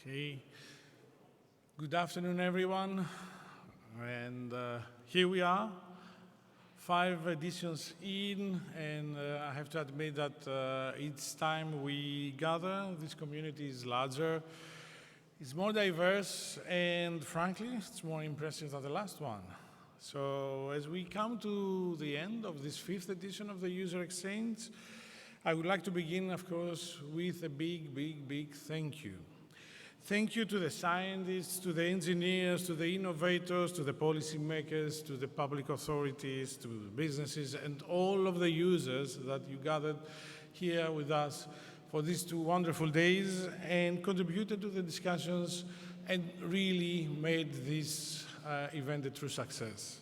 Okay. Good afternoon, everyone. And here we are, 5 editions in, and I have to admit that each time we gather, this community is larger, it's more diverse, and frankly, it's more impressive than the last one. So as we come to the end of this 5th edition of the User Exchange, I would like to begin, of course, with a big thank you. Thank you to the scientists, to the engineers, to the innovators, to the policymakers, to the public authorities, to businesses, and all of the users that you gathered here with us for these 2 wonderful days and contributed to the discussions and really made this event a true success.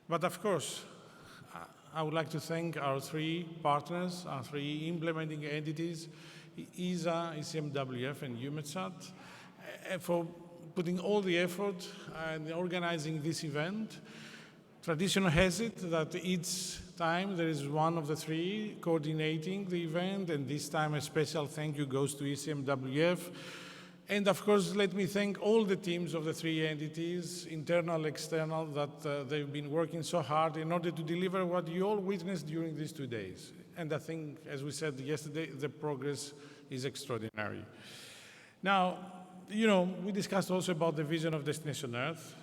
But of course, I would like to thank our 3 partners, our 3 implementing entities, ESA, ECMWF, and EUMETSAT, for putting all the effort and organizing this event. Tradition has it that each time there is one of the 3 coordinating the event, and this time a special thank you goes to ECMWF. And of course, let me thank all the teams of the 3 entities, internal, external, that they've been working so hard in order to deliver what you all witnessed during these 2 days. And I think, as we said yesterday, the progress is extraordinary. Now, we discussed also about the vision of Destination Earth,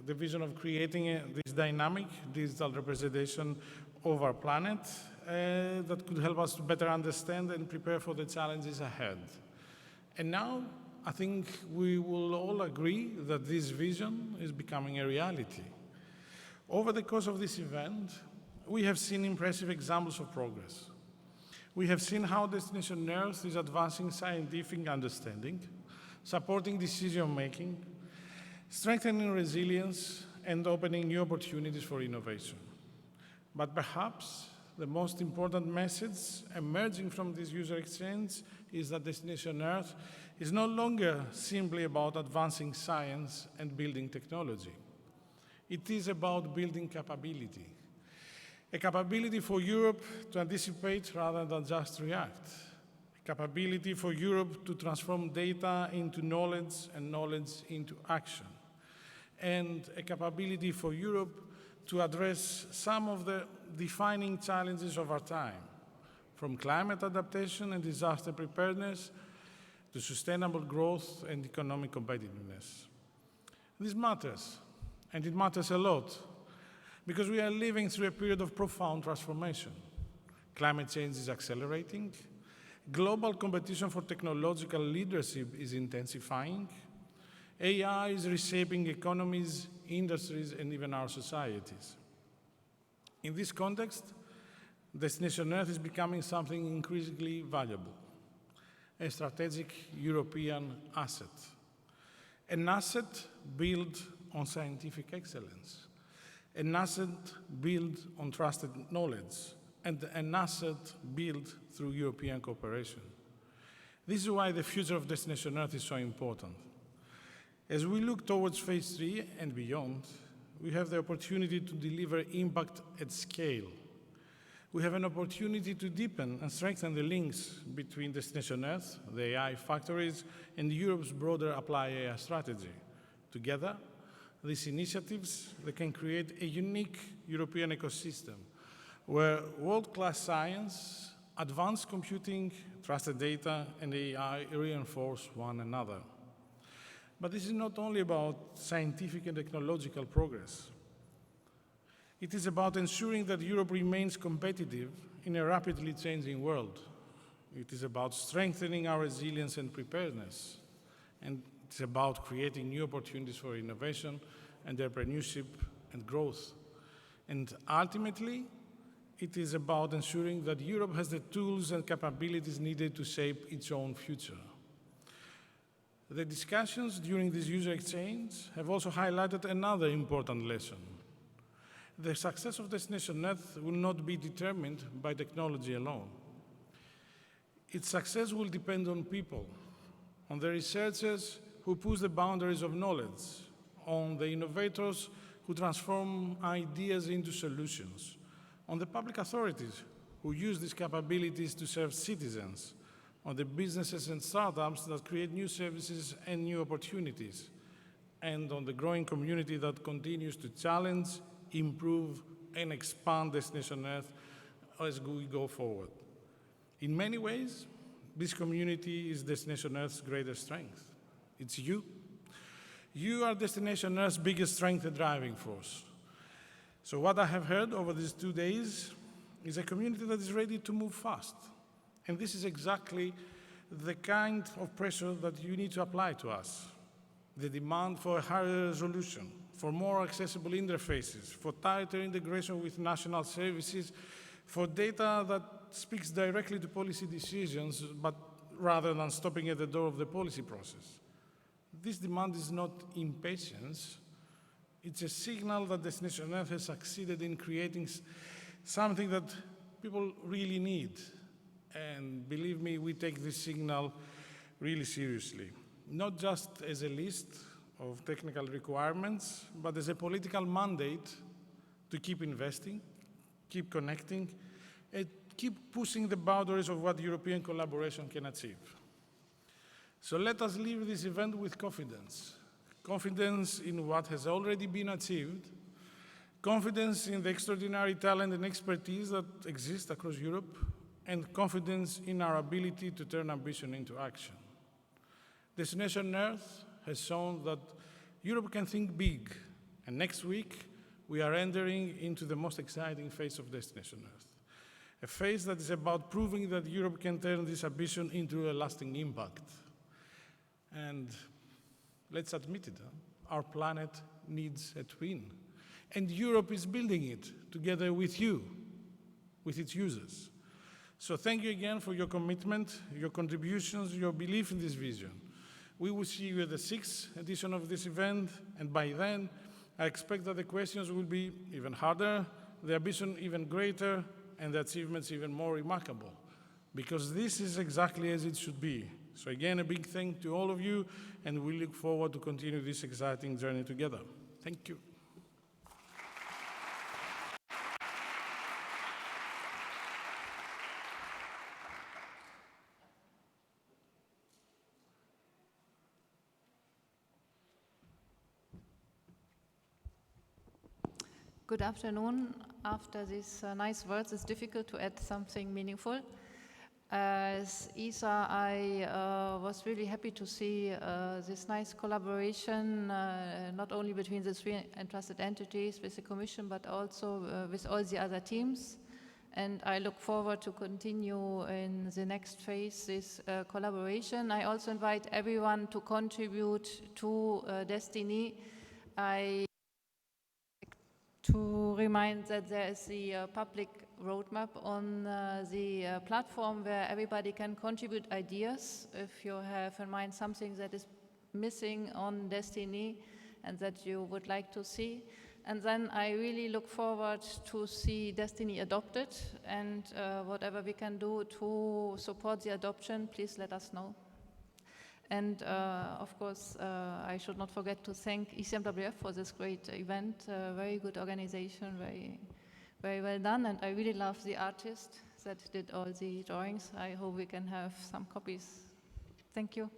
the vision of creating this dynamic digital representation of our planet that could help us to better understand and prepare for the challenges ahead. And now, I think we will all agree that this vision is becoming a reality. Over the course of this event, we have seen impressive examples of progress. We have seen how Destination Earth is advancing scientific understanding, supporting decision-making, strengthening resilience, and opening new opportunities for innovation. But perhaps the most important message emerging from this user exchange is that Destination Earth is no longer simply about advancing science and building technology. It is about building capability. A capability for Europe to anticipate rather than just react. A capability for Europe to transform data into knowledge and knowledge into action. And a capability for Europe to address some of the defining challenges of our time, from climate adaptation and disaster preparedness to sustainable growth and economic competitiveness. This matters, and it matters a lot, because we are living through a period of profound transformation. Climate change is accelerating, global competition for technological leadership is intensifying, AI is reshaping economies, industries, and even our societies. In this context, Destination Earth is becoming something increasingly valuable, a strategic European asset, an asset built on scientific excellence, an asset built on trusted knowledge, and an asset built through European cooperation. This is why the future of Destination Earth is so important. As we look towards phase 3 and beyond, we have the opportunity to deliver impact at scale. We have an opportunity to deepen and strengthen the links between Destination Earth, the AI factories, and Europe's broader Apply AI strategy. Together, these initiatives, they can create a unique European ecosystem where world-class science, advanced computing, trusted data, and AI reinforce one another. But this is not only about scientific and technological progress. It is about ensuring that Europe remains competitive in a rapidly changing world. It is about strengthening our resilience and preparedness. And it's about creating new opportunities for innovation, entrepreneurship, and growth. And ultimately, it is about ensuring that Europe has the tools and capabilities needed to shape its own future. The discussions during this user exchange have also highlighted another important lesson. The success of Destination Earth will not be determined by technology alone. Its success will depend on people, on the researchers who push the boundaries of knowledge, on the innovators who transform ideas into solutions, on the public authorities who use these capabilities to serve citizens, on the businesses and startups that create new services and new opportunities, and on the growing community that continues to challenge, improve, and expand Destination Earth as we go forward. In many ways, this community is Destination Earth's greatest strength. It's you. You are Destination Earth's biggest strength and driving force. So what I have heard over these 2 days is a community that is ready to move fast. And this is exactly the kind of pressure that you need to apply to us. The demand for a higher resolution, for more accessible interfaces, for tighter integration with national services, for data that speaks directly to policy decisions, but rather than stopping at the door of the policy process. This demand is not impatience. It's a signal that Destination Earth has succeeded in creating something that people really need. And believe me, we take this signal really seriously, not just as a list of technical requirements, but as a political mandate to keep investing, keep connecting, and keep pushing the boundaries of what European collaboration can achieve. So let us leave this event with confidence. Confidence in what has already been achieved, confidence in the extraordinary talent and expertise that exist across Europe, and confidence in our ability to turn ambition into action. Destination Earth has shown that Europe can think big, and next week we are entering into the most exciting phase of Destination Earth. A phase that is about proving that Europe can turn this ambition into a lasting impact. And let's admit it, our planet needs a twin. And Europe is building it together with you, with its users. So thank you again for your commitment, your contributions, your belief in this vision. We will see you at the 6th edition of this event, and by then, I expect that the questions will be even harder, the ambition even greater, and the achievements even more remarkable, because this is exactly as it should be. So again, a big thank to all of you, and we look forward to continue this exciting journey together. Thank you. Good afternoon. After these nice words, it's difficult to add something meaningful. As Isa, I was really happy to see this nice collaboration, not only between the three entrusted entities with the Commission, but also with all the other teams. And I look forward to continue in the next phase this collaboration. I also invite everyone to contribute to Destiny. To remind that there is the public roadmap on the platform where everybody can contribute ideas if you have in mind something that is missing on Destiny and that you would like to see. And then I really look forward to see Destiny adopted, and whatever we can do to support the adoption, please let us know. And of course, I should not forget to thank ECMWF for this great event. Very good organization, very well done. And I really love the artist that did all the drawings. I hope we can have some copies. Thank you.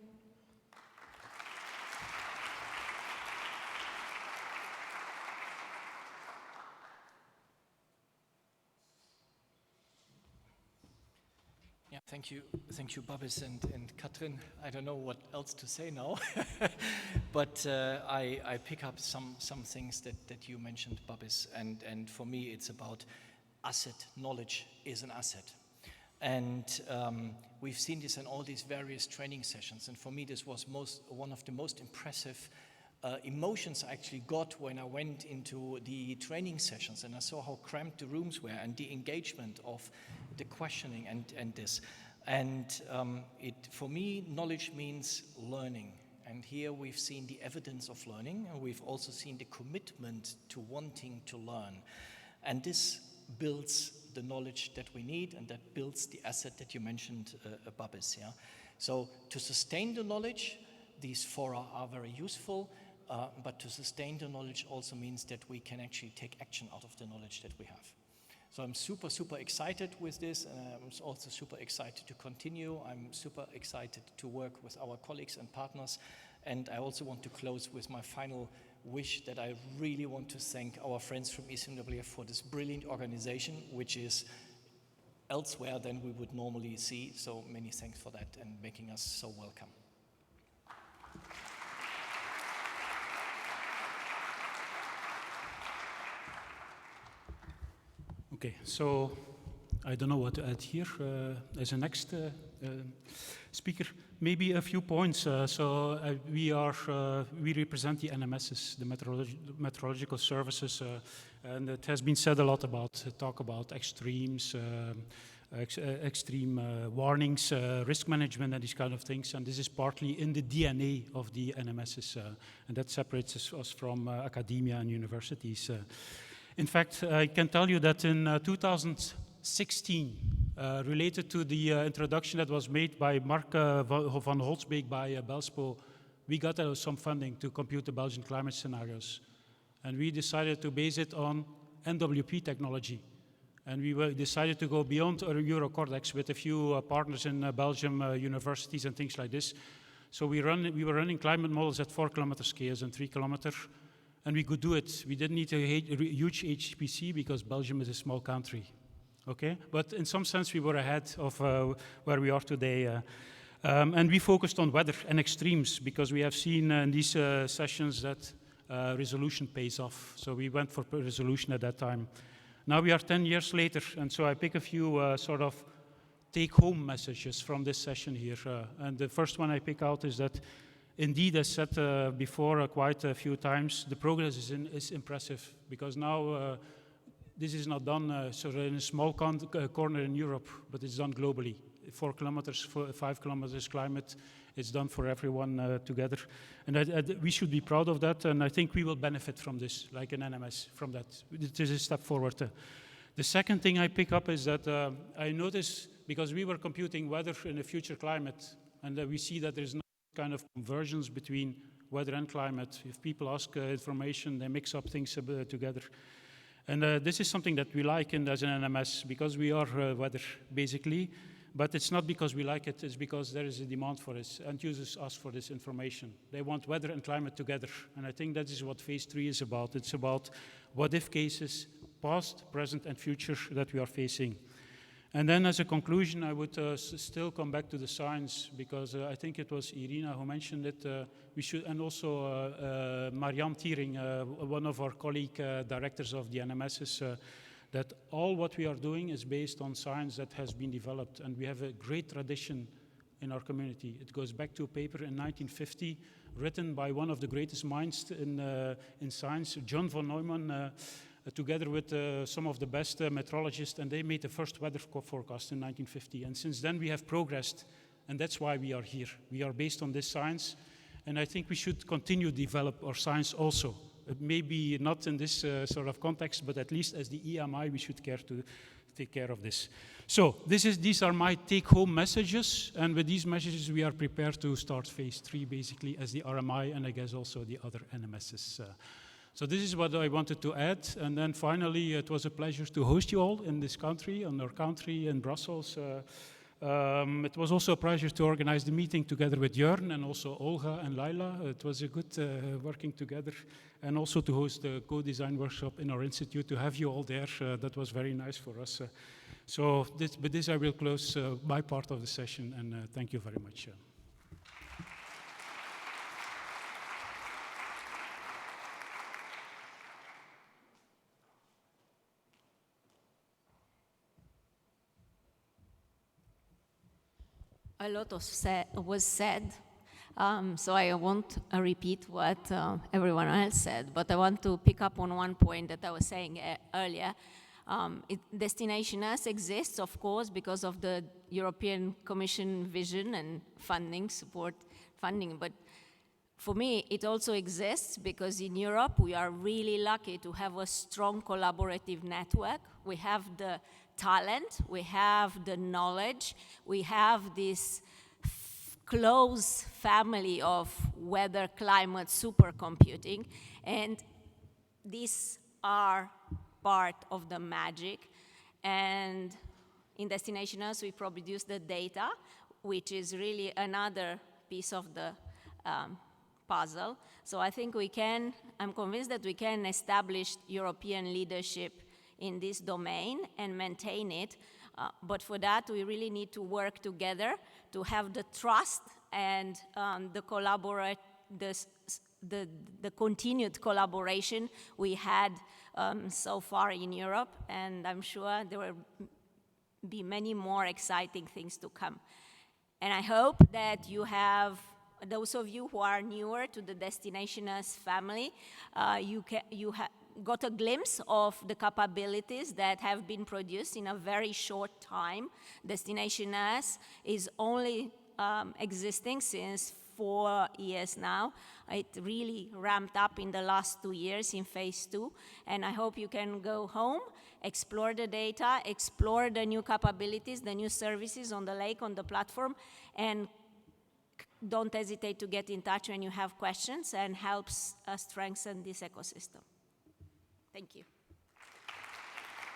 Yeah, thank you, Babis and Katrin. I don't know what else to say now, but I pick up some things that you mentioned, Babis, and for me it's about asset. Knowledge is an asset, and we've seen this in all these various training sessions. And for me, this was one of the most impressive emotions I actually got when I went into the training sessions and I saw how cramped the rooms were and the engagement of the questioning and this. And for me, knowledge means learning. And here we've seen the evidence of learning, and we've also seen the commitment to wanting to learn. And this builds the knowledge that we need, and that builds the asset that you mentioned, Babis. Yeah? So to sustain the knowledge, these fora are very useful, but to sustain the knowledge also means that we can actually take action out of the knowledge that we have. So I'm super, super excited with this. I'm also super excited to continue. I'm super excited to work with our colleagues and partners. And I also want to close with my final wish that I really want to thank our friends from ECMWF for this brilliant organization, which is elsewhere than we would normally see. So many thanks for that and making us so welcome. Okay, so I don't know what to add here as a next speaker. Maybe a few points. We represent the NMSs, the meteorological services, and it has been said a lot about talk about extremes, extreme warnings, risk management, and these kind of things. And this is partly in the DNA of the NMSs, and that separates us from academia and universities. In fact, I can tell you that in 2016, related to the introduction that was made by Mark van Holtzbeek by Belspo, we got some funding to compute the Belgian climate scenarios. And we decided to base it on NWP technology. And we decided to go beyond Eurocordex with a few partners in Belgium, universities and things like this. So we were running climate models at 4 kilometer scales and 3 kilometer. And we could do it. We didn't need a huge HPC because Belgium is a small country, okay? But in some sense, we were ahead of where we are today. And we focused on weather and extremes because we have seen in these sessions that resolution pays off. So we went for resolution at that time. Now we are 10 years later, and so I pick a few sort of take-home messages from this session here. And the first one I pick out is that indeed, as said before quite a few times, the progress is impressive because now this is not done sort of in a small corner in Europe, but it's done globally. 4 kilometers, 5 kilometers climate, it's done for everyone together. And we should be proud of that, and I think we will benefit from this, like an NMS, from that. It is a step forward. The second thing I pick up is that I notice, because we were computing weather in a future climate, and we see that there's no kind of convergence between weather and climate. If people ask information, they mix up things together. And this is something that we like as an NMS because we are weather, basically. But it's not because we like it, it's because there is a demand for it. End users ask for this information. They want weather and climate together. And I think that is what phase 3 is about. It's about what-if cases, past, present, and future that we are facing. And then as a conclusion, I would still come back to the science because I think it was Irina who mentioned it. We should, and also Marianne Thiering, one of our colleague directors of the NMSs, that all what we are doing is based on science that has been developed. And we have a great tradition in our community. It goes back to a paper in 1950 written by one of the greatest minds in science, John von Neumann, together with some of the best meteorologists, and they made the first weather forecast in 1950. And since then we have progressed, and that's why we are here. We are based on this science, and I think we should continue to develop our science also. Maybe not in this sort of context, but at least as the EMI, we should care to take care of this. So these are my take-home messages, and with these messages we are prepared to start phase 3 basically as the RMI, and I guess also the other NMSs. So this is what I wanted to add. And then finally, it was a pleasure to host you all in this country, in our country in Brussels. It was also a pleasure to organize the meeting together with Jörn and also Olga and Laila. It was a good working together. And also to host the co-design workshop in our institute, to have you all there. That was very nice for us. So with this I will close my part of the session, and thank you very much. A lot was said, so I won't repeat what everyone else said, but I want to pick up on one point that I was saying earlier. Destination S exists, of course, because of the European Commission vision and funding, but for me, it also exists because in Europe, we are really lucky to have a strong collaborative network. We have the talent, we have the knowledge, we have this close family of weather, climate, supercomputing, and these are part of the magic. And in Destination Us, we produce the data, which is really another piece of the puzzle. So I think I'm convinced that we can establish European leadership in this domain and maintain it. But for that, we really need to work together to have the trust and the continued collaboration we had so far in Europe. And I'm sure there will be many more exciting things to come. And I hope that you have, those of you who are newer to the Destination Us family, you got a glimpse of the capabilities that have been produced in a very short time. Destination Us is only existing since 4 years now. It really ramped up in the last 2 years in phase 2. And I hope you can go home, explore the data, explore the new capabilities, the new services on the lake, on the platform, and don't hesitate to get in touch when you have questions and helps us strengthen this ecosystem. Thank you.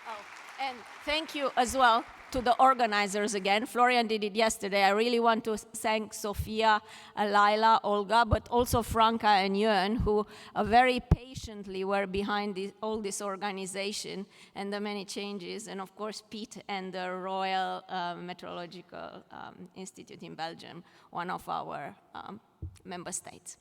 Oh, and thank you as well to the organizers again. Florian did it yesterday. I really want to thank Sophia, Laila, Olga, but also Franca and Jörn, who very patiently were behind all this organization and the many changes, and of course Pete and the Royal Meteorological Institute in Belgium, one of our member states.